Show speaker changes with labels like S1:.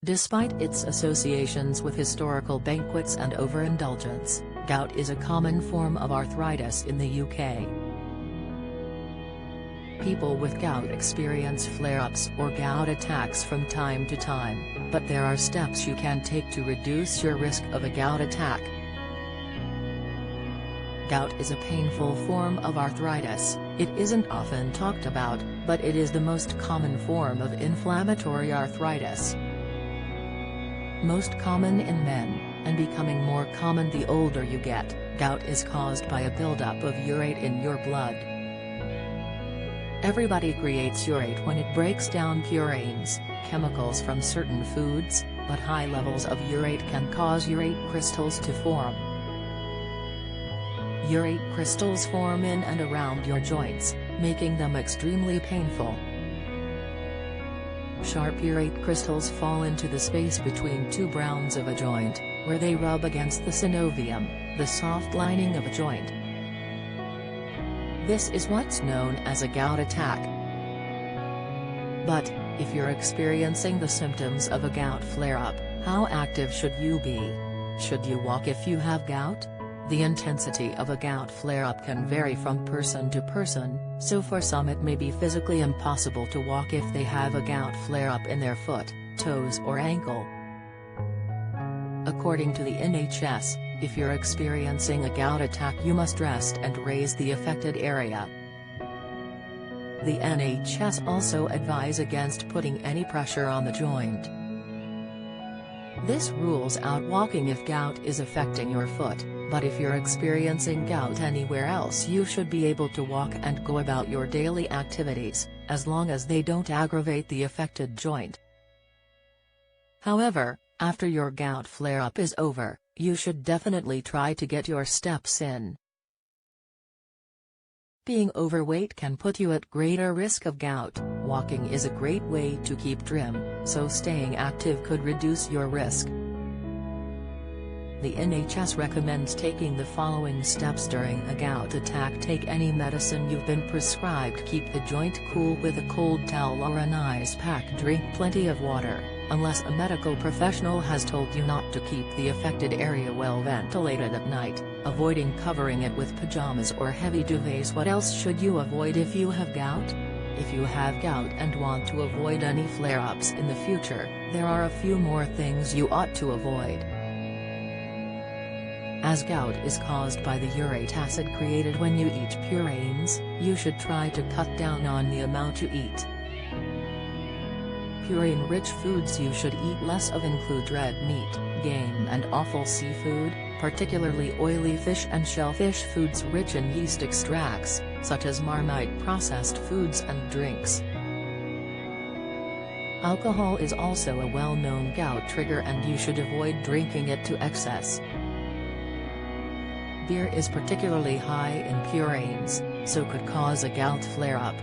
S1: Despite its associations with historical banquets and overindulgence, gout is a common form of arthritis in the UK. People with gout experience flare-ups or gout attacks from time to time, but there are steps you can take to reduce your risk of a gout attack. Gout is a painful form of arthritis. It isn't often talked about, but it is the most common form of inflammatory arthritis. Most common in men, and becoming more common the older you get, gout is caused by a buildup of urate in your blood. Everybody creates urate when it breaks down purines, chemicals from certain foods, but high levels of urate can cause urate crystals to form. Urate crystals form in and around your joints, making them extremely painful. Sharp urate crystals fall into the space between two browns of a joint, where they rub against the synovium, the soft lining of a joint. This is what's known as a gout attack. But, if you're experiencing the symptoms of a gout flare-up, how active should you be? Should you walk if you have gout? The intensity of a gout flare-up can vary from person to person, so for some it may be physically impossible to walk if they have a gout flare-up in their foot, toes or ankle. According to the NHS, if you're experiencing a gout attack you must rest and raise the affected area. The NHS also advise against putting any pressure on the joint. This rules out walking if gout is affecting your foot, but if you're experiencing gout anywhere else you should be able to walk and go about your daily activities, as long as they don't aggravate the affected joint. However, after your gout flare-up is over, you should definitely try to get your steps in. Being overweight can put you at greater risk of gout. Walking is a great way to keep trim, so staying active could reduce your risk. The NHS recommends taking the following steps during a gout attack. Take any medicine you've been prescribed. Keep the joint cool with a cold towel or an ice pack. Drink plenty of water, unless a medical professional has told you not to keep the affected area well ventilated at night, avoiding covering it with pajamas or heavy duvets. What else should you avoid if you have gout? If you have gout and want to avoid any flare-ups in the future, there are a few more things you ought to avoid. As gout is caused by the urate acid created when you eat purines, you should try to cut down on the amount you eat. Purine-rich foods you should eat less of include red meat, game and offal seafood, particularly oily fish and shellfish. Foods rich in yeast extracts, such as Marmite, processed foods and drinks. Alcohol is also a well-known gout trigger and you should avoid drinking it to excess. Beer is particularly high in purines, so could cause a gout flare-up.